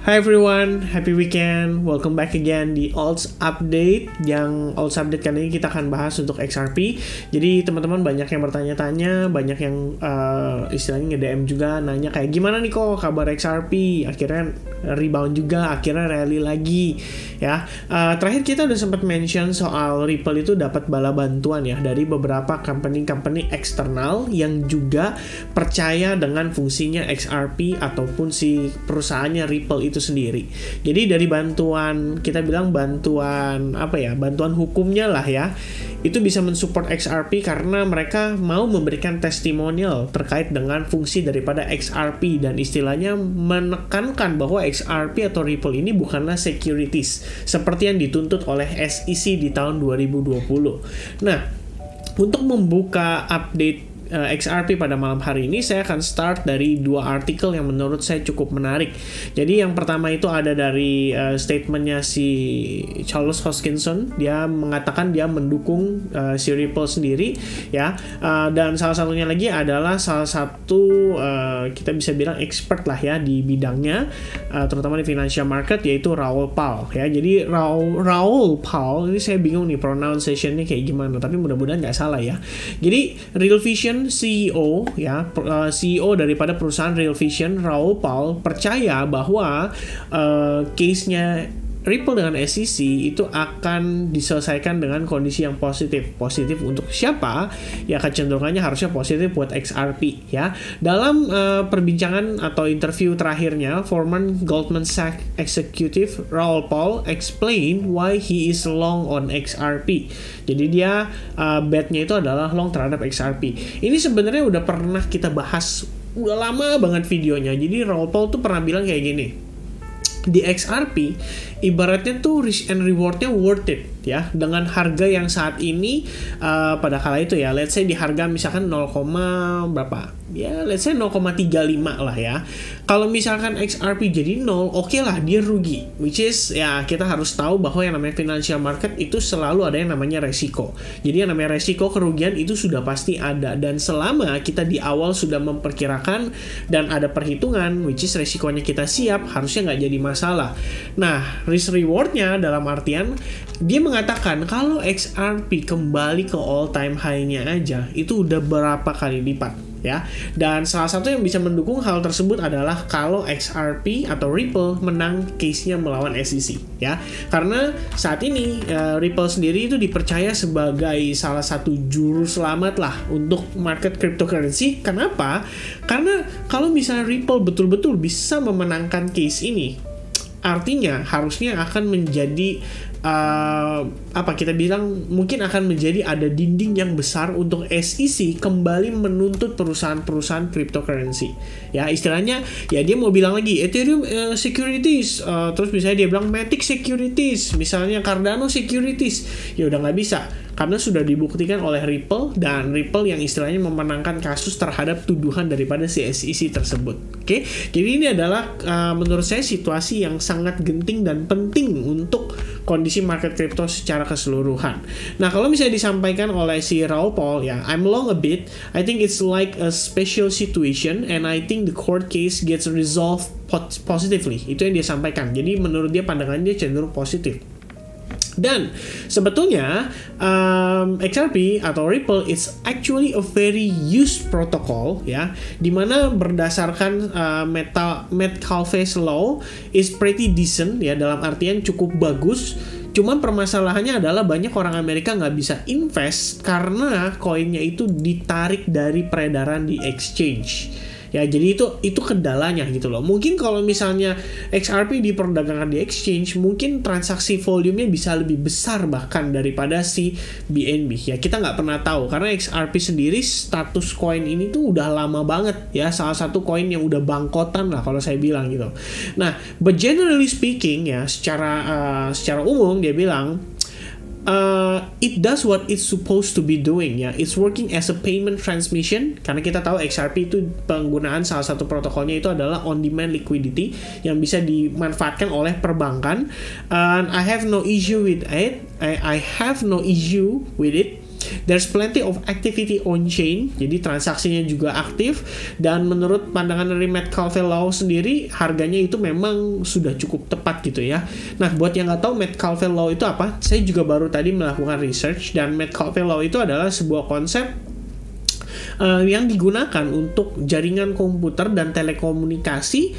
Hi everyone, happy weekend. Welcome back again di Alts Update. Yang Alts Update kali ini kita akan bahas untuk XRP. Jadi teman-teman banyak yang bertanya-tanya, banyak yang istilahnya nge-DM juga nanya kayak gimana nih kok kabar XRP. Akhirnya rebound juga, akhirnya rally lagi ya. Terakhir kita udah sempat mention soal Ripple itu dapat bala bantuan ya dari beberapa company eksternal yang juga percaya dengan fungsinya XRP ataupun si perusahaannya Ripple itu sendiri. Jadi dari bantuan, kita bilang bantuan bantuan hukumnya lah ya, itu bisa mensupport XRP karena mereka mau memberikan testimonial terkait dengan fungsi daripada XRP dan istilahnya menekankan bahwa XRP atau Ripple ini bukanlah securities seperti yang dituntut oleh SEC di tahun 2020. Nah, untuk membuka update XRP pada malam hari ini, saya akan start dari dua artikel yang menurut saya cukup menarik. Jadi yang pertama itu ada dari statementnya si Charles Hoskinson. Dia mengatakan dia mendukung si Ripple sendiri ya, dan salah satunya lagi adalah salah satu kita bisa bilang expert lah ya di bidangnya, terutama di financial market, yaitu Raoul Pal ya. Jadi Raoul Pal ini saya bingung nih pronunciation-nya kayak gimana, tapi mudah-mudahan nggak salah ya. Jadi Real Vision CEO ya, CEO daripada perusahaan Real Vision, Raoul Pal, percaya bahwa case-nya Ripple dengan SEC itu akan diselesaikan dengan kondisi yang positif. Positif untuk siapa? Ya kecenderungannya harusnya positif buat XRP ya. Dalam perbincangan atau interview terakhirnya, former Goldman Sachs executive Raoul Pal explain why he is long on XRP. Jadi dia bet-nya itu adalah long terhadap XRP. Ini sebenarnya udah pernah kita bahas, udah lama banget videonya. Jadi Raoul Pal tuh pernah bilang kayak gini, di XRP ibaratnya tuh risk and rewardnya worth it ya, dengan harga yang saat ini pada kala itu ya, let's say di harga misalkan 0, berapa ya, let's say 0,35 lah ya. Kalau misalkan XRP jadi 0, oke lah dia rugi, which is ya kita harus tahu bahwa yang namanya financial market itu selalu ada yang namanya resiko. Jadi yang namanya resiko kerugian itu sudah pasti ada, dan selama kita di awal sudah memperkirakan dan ada perhitungan, which is resikonya kita siap, harusnya nggak jadi masalah. Nah, risk rewardnya dalam artian dia mengatakan kalau XRP kembali ke all time high-nya aja itu udah berapa kali lipat ya. Dan salah satu yang bisa mendukung hal tersebut adalah kalau XRP atau Ripple menang case-nya melawan SEC ya. Karena saat ini Ripple sendiri itu dipercaya sebagai salah satu juru selamat lah untuk market cryptocurrency. Kenapa? Karena kalau misalnya Ripple betul-betul bisa memenangkan case ini, artinya harusnya akan menjadi kita bilang mungkin akan menjadi ada dinding yang besar untuk SEC kembali menuntut perusahaan-perusahaan cryptocurrency ya. Istilahnya ya dia mau bilang lagi Ethereum Securities, terus misalnya dia bilang Matic Securities, misalnya Cardano Securities, ya udah nggak bisa karena sudah dibuktikan oleh Ripple, dan Ripple yang istilahnya memenangkan kasus terhadap tuduhan daripada si SEC tersebut. Oke, jadi ini adalah menurut saya situasi yang sangat genting dan penting untuk kondisi market crypto secara keseluruhan. Nah, kalau misalnya disampaikan oleh si Raoul Pal ya, I'm long a bit, I think it's like a special situation and I think the court case gets resolved positively. Itu yang dia sampaikan. Jadi menurut dia pandangannya dia cenderung positif. Dan sebetulnya XRP atau Ripple it's actually a very used protocol ya, dimana berdasarkan Metcalfe's law is pretty decent ya, dalam artian cukup bagus. Cuman permasalahannya adalah banyak orang Amerika nggak bisa invest karena koinnya itu ditarik dari peredaran di exchange. Ya, jadi itu kendalanya gitu loh. Mungkin kalau misalnya XRP diperdagangkan di exchange, mungkin transaksi volumenya bisa lebih besar bahkan daripada si BNB. Ya, kita nggak pernah tahu karena XRP sendiri status koin ini tuh udah lama banget ya. Salah satu koin yang udah bangkotan lah kalau saya bilang gitu. Nah, but generally speaking ya, secara umum dia bilang it does what it's supposed to be doing ya. It's working as a payment transmission, karena kita tahu XRP itu penggunaan salah satu protokolnya itu adalah on demand liquidity yang bisa dimanfaatkan oleh perbankan. And I have no issue with it. I have no issue with it. There's plenty of activity on chain, jadi transaksinya juga aktif, dan menurut pandangan dari Metcalfe-Lau sendiri harganya itu memang sudah cukup tepat gitu ya. Nah, buat yang nggak tahu Metcalfe-Lau itu apa, saya juga baru tadi melakukan research, dan Metcalfe-Lau itu adalah sebuah konsep yang digunakan untuk jaringan komputer dan telekomunikasi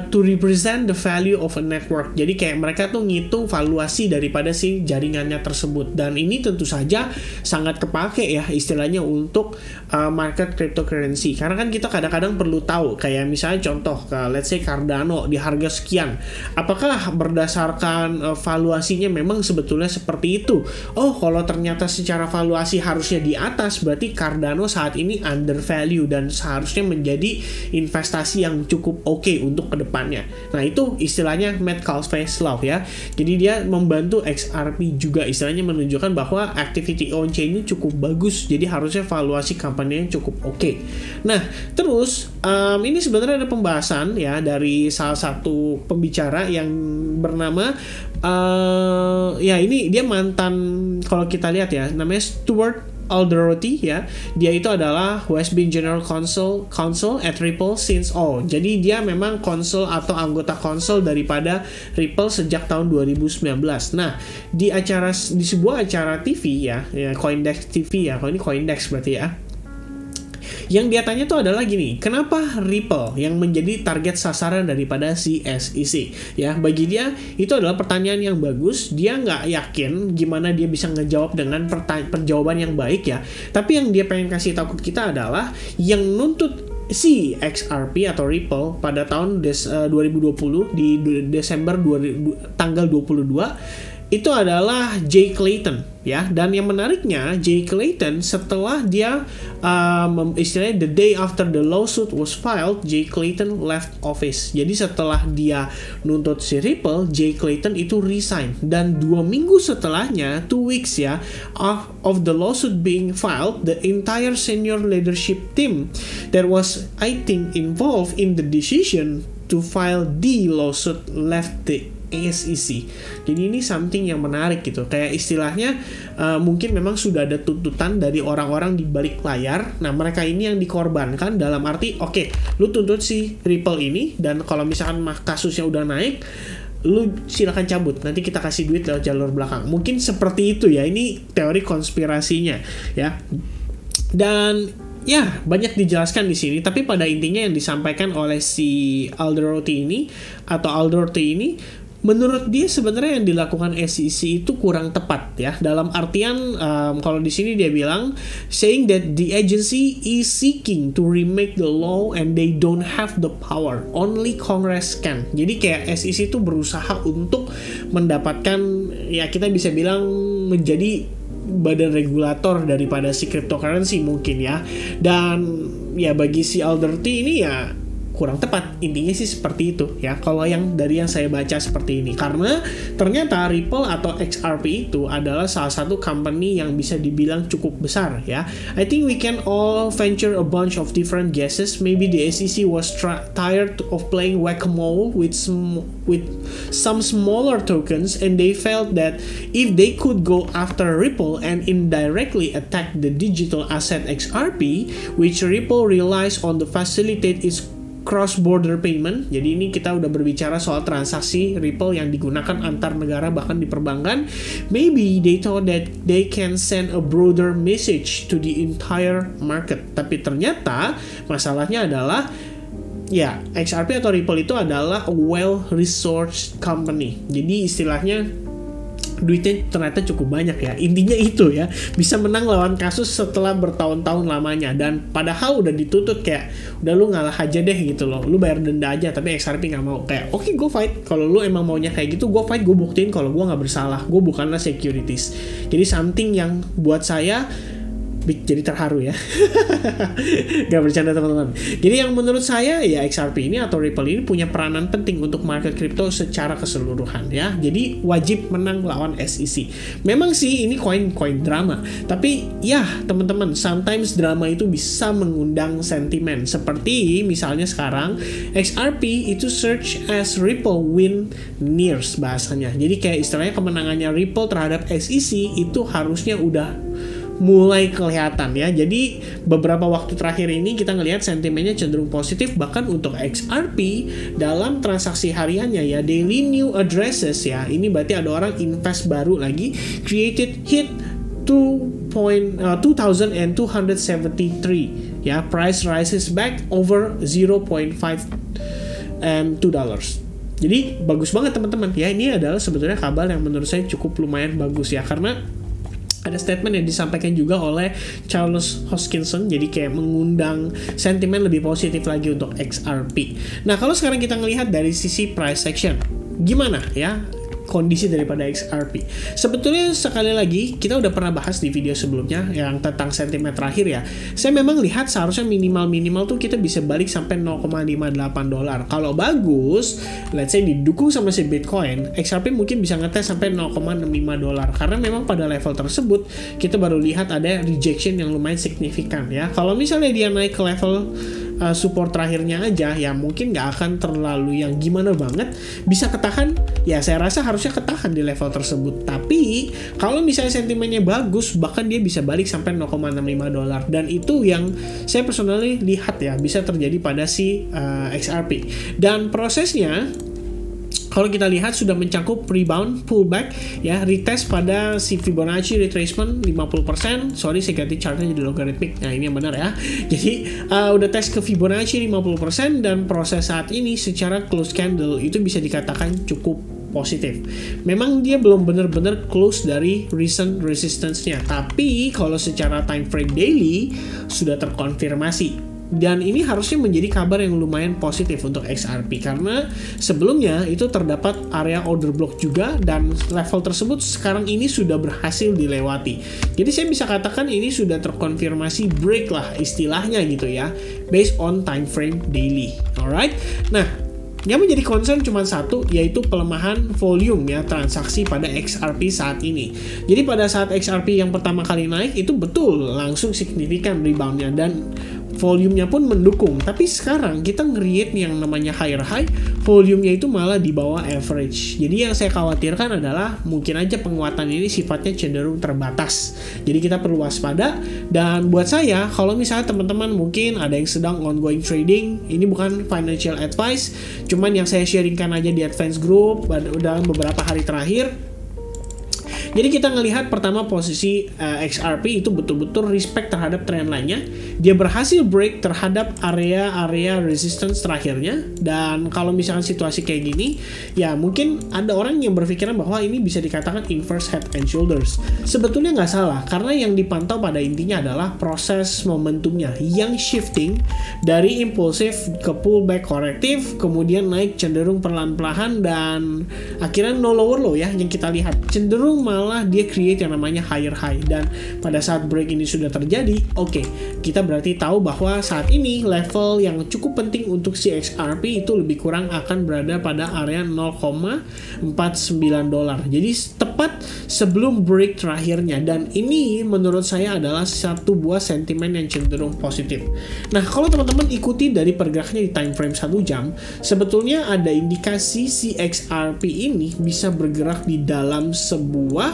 to represent the value of a network. Jadi kayak mereka tuh ngitung valuasi daripada si jaringannya tersebut, dan ini tentu saja sangat kepake ya istilahnya untuk market cryptocurrency, karena kan kita kadang-kadang perlu tahu kayak misalnya contoh let's say Cardano di harga sekian, apakah berdasarkan valuasinya memang sebetulnya seperti itu. Oh, kalau ternyata secara valuasi harusnya di atas, berarti Cardano saat ini undervalue dan seharusnya menjadi investasi yang cukup oke untuk kedepannya. Nah, itu istilahnya Metcalfe-Lau ya. Jadi dia membantu XRP juga istilahnya menunjukkan bahwa activity on chain ini cukup bagus, jadi harusnya valuasi company-nya cukup oke. Nah, terus ini sebenarnya ada pembahasan ya dari salah satu pembicara yang bernama ya ini dia mantan, kalau kita lihat ya namanya Stuart Alderoty ya. Dia itu adalah who has been general counsel at Ripple since jadi dia memang konsul atau anggota konsul daripada Ripple sejak tahun 2019. Nah, di sebuah acara TV ya Coindex TV ya, kalau ini Coindex berarti ya, yang dia tanya tuh adalah gini, kenapa Ripple yang menjadi target sasaran daripada si SEC? Ya, bagi dia itu adalah pertanyaan yang bagus. Dia nggak yakin gimana dia bisa ngejawab dengan perjawaban yang baik ya. Tapi yang dia pengen kasih tahu ke kita adalah yang nuntut si XRP atau Ripple pada tahun 2020 di Desember tanggal 22 itu adalah Jay Clayton ya. Dan yang menariknya, Jay Clayton setelah dia istilahnya the day after the lawsuit was filed, Jay Clayton left office. Jadi setelah dia nuntut si Ripple, Jay Clayton itu resign, dan 2 minggu setelahnya, 2 weeks ya of the lawsuit being filed, the entire senior leadership team that was I think involved in the decision to file the lawsuit left the SEC. Jadi ini something yang menarik gitu. Kayak istilahnya mungkin memang sudah ada tuntutan dari orang-orang di balik layar. Nah, mereka ini yang dikorbankan dalam arti oke, lu tuntut si Ripple ini, dan kalau misalkan kasusnya udah naik, lu silakan cabut, nanti kita kasih duit lewat jalur belakang. Mungkin seperti itu ya. Ini teori konspirasinya ya. Dan ya, banyak dijelaskan di sini, tapi pada intinya yang disampaikan oleh si Alderoty ini menurut dia sebenarnya yang dilakukan SEC itu kurang tepat ya. Dalam artian kalau di sini dia bilang saying that the agency is seeking to remake the law and they don't have the power, only Congress can. Jadi kayak SEC itu berusaha untuk mendapatkan, ya kita bisa bilang menjadi badan regulator daripada si cryptocurrency mungkin ya. Dan ya bagi si Alderoty ini ya kurang tepat, intinya sih seperti itu ya kalau yang dari yang saya baca seperti ini, karena ternyata Ripple atau XRP itu adalah salah satu company yang bisa dibilang cukup besar ya. I think we can all venture a bunch of different guesses. Maybe the SEC was tired of playing whack-a-mole with some smaller tokens, and they felt that if they could go after Ripple and indirectly attack the digital asset XRP, which Ripple relies on to facilitate its cross-border payment. Jadi ini kita udah berbicara soal transaksi Ripple yang digunakan antar negara bahkan di perbankan. Maybe they thought that they can send a broader message to the entire market. Tapi ternyata masalahnya adalah ya XRP atau Ripple itu adalah a well-resourced company. Jadi istilahnya duitnya ternyata cukup banyak ya. Intinya itu ya, bisa menang lawan kasus setelah bertahun-tahun lamanya, dan padahal udah dituntut kayak udah lu ngalah aja deh gitu loh, lu bayar denda aja, tapi XRP nggak mau. Kayak oke, gue fight, kalau lu emang maunya kayak gitu gue fight, gue buktiin kalau gue nggak bersalah, gue bukanlah securities. Jadi something yang buat saya jadi terharu ya. Gak bercanda teman-teman. Jadi yang menurut saya ya XRP ini atau Ripple ini punya peranan penting untuk market crypto secara keseluruhan ya. Jadi wajib menang lawan SEC. Memang sih ini koin drama, tapi ya teman-teman, sometimes drama itu bisa mengundang sentimen. Seperti misalnya sekarang XRP itu search as Ripple win nears bahasanya. Jadi kayak istilahnya kemenangannya Ripple terhadap SEC itu harusnya udah mulai kelihatan ya. Jadi beberapa waktu terakhir ini kita ngelihat sentimennya cenderung positif, bahkan untuk XRP dalam transaksi hariannya ya, daily new addresses ya. Ini berarti ada orang invest baru lagi, created hit 2,273 ya, price rises back over 0.5 and $2. Jadi bagus banget teman-teman ya. Ini adalah sebetulnya kabar yang menurut saya cukup lumayan bagus ya, karena ada statement yang disampaikan juga oleh Charles Hoskinson, jadi kayak mengundang sentimen lebih positif lagi untuk XRP. Nah, kalau sekarang kita ngelihat dari sisi price action, gimana ya kondisi daripada XRP? Sebetulnya sekali lagi kita udah pernah bahas di video sebelumnya yang tentang sentimen terakhir ya. Saya memang lihat seharusnya minimal tuh kita bisa balik sampai $0.58. Kalau bagus, let's say didukung sama si Bitcoin, XRP mungkin bisa ngetes sampai $0.65. Karena memang pada level tersebut kita baru lihat ada rejection yang lumayan signifikan ya. Kalau misalnya dia naik ke level support terakhirnya aja ya, mungkin nggak akan terlalu yang gimana banget, bisa ketahan ya. Saya rasa harusnya ketahan di level tersebut. Tapi kalau misalnya sentimennya bagus, bahkan dia bisa balik sampai $0.65, dan itu yang saya personally lihat ya bisa terjadi pada si XRP. Dan prosesnya kalau kita lihat sudah mencakup rebound, pullback ya, retest pada si Fibonacci retracement 50%. Sorry, saya ganti chartnya jadi logarithmic. Nah, ini yang benar ya. Jadi udah tes ke Fibonacci 50%, dan proses saat ini secara close candle itu bisa dikatakan cukup positif. Memang dia belum benar-benar close dari recent resistance-nya, tapi kalau secara time frame daily sudah terkonfirmasi. Dan ini harusnya menjadi kabar yang lumayan positif untuk XRP, karena sebelumnya itu terdapat area order block juga, dan level tersebut sekarang ini sudah berhasil dilewati. Jadi saya bisa katakan ini sudah terkonfirmasi break lah istilahnya gitu ya, based on time frame daily. Alright, nah yang menjadi concern cuma satu, yaitu pelemahan volume ya transaksi pada XRP saat ini. Jadi pada saat XRP yang pertama kali naik itu betul langsung signifikan reboundnya dan volumenya pun mendukung. Tapi sekarang kita nge-create yang namanya higher high, volumenya itu malah di bawah average. Jadi yang saya khawatirkan adalah mungkin aja penguatan ini sifatnya cenderung terbatas. Jadi kita perlu waspada. Dan buat saya, kalau misalnya teman-teman mungkin ada yang sedang ongoing trading, ini bukan financial advice, cuman yang saya sharingkan aja di advance group dalam beberapa hari terakhir. Jadi kita ngelihat pertama posisi XRP itu betul-betul respect terhadap trend line-nya. Dia berhasil break terhadap area-area resistance terakhirnya. Dan kalau misalkan situasi kayak gini, ya mungkin ada orang yang berpikiran bahwa ini bisa dikatakan inverse head and shoulders. Sebetulnya nggak salah, karena yang dipantau pada intinya adalah proses momentumnya yang shifting dari impulsif ke pullback korektif, kemudian naik cenderung perlahan-lahan, dan akhirnya no lower low ya yang kita lihat. Cenderung malah dia create yang namanya higher high, dan pada saat break ini sudah terjadi, oke, kita berarti tahu bahwa saat ini level yang cukup penting untuk si XRP itu lebih kurang akan berada pada area $0.49. Jadi tepat sebelum break terakhirnya, dan ini menurut saya adalah satu buah sentimen yang cenderung positif. Nah, kalau teman-teman ikuti dari pergerakannya di time frame 1 jam, sebetulnya ada indikasi si XRP ini bisa bergerak di dalam sebuah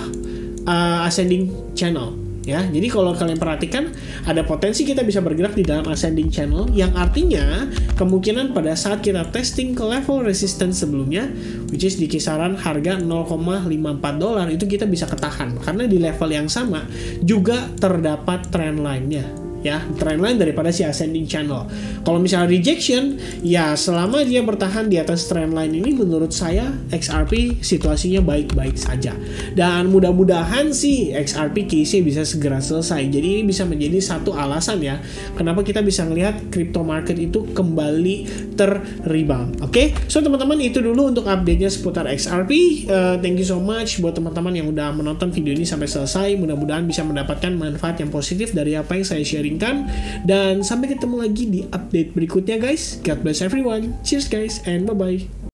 ascending channel ya. Jadi kalau kalian perhatikan, ada potensi kita bisa bergerak di dalam ascending channel, yang artinya kemungkinan pada saat kita testing ke level resistance sebelumnya, which is di kisaran harga $0.54, itu kita bisa ketahan karena di level yang sama juga terdapat trend line-nya ya, trend line daripada si ascending channel. Kalau misalnya rejection, ya selama dia bertahan di atas trend line ini, menurut saya XRP situasinya baik-baik saja. Dan mudah-mudahan sih XRP case-nya bisa segera selesai. Jadi ini bisa menjadi satu alasan ya kenapa kita bisa melihat crypto market itu kembali ter-rebound. Oke, so teman-teman itu dulu untuk update-nya seputar XRP. Thank you so much buat teman-teman yang udah menonton video ini sampai selesai. Mudah-mudahan bisa mendapatkan manfaat yang positif dari apa yang saya sharing. Dan sampai ketemu lagi di update berikutnya guys. God bless everyone. Cheers guys and bye bye.